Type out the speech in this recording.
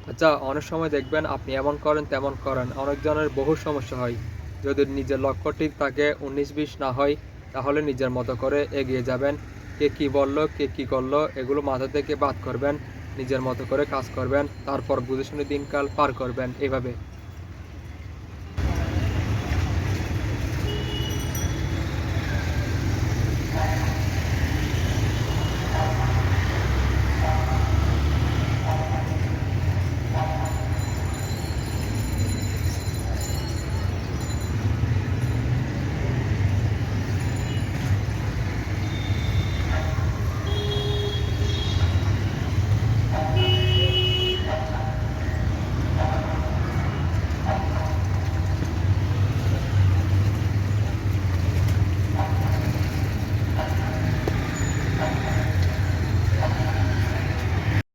আচ্ছা, অনেক সময় দেখবেন আপনি এমন করেন তেমন করেন, অনেকজনের বহু সমস্যা হয়। যদি নিজের লক্ষ্য ঠিক থাকে, ১৯-২০ না হয়, তাহলে নিজের মতো করে এগিয়ে যাবেন। কে কি বলল, কে কি করল, এগুলো মাথা থেকে বাদ করবেন। নিজের মতো করে কাজ করবেন। তারপর বুঝে শুনে দিনকাল পার করবেন এভাবে।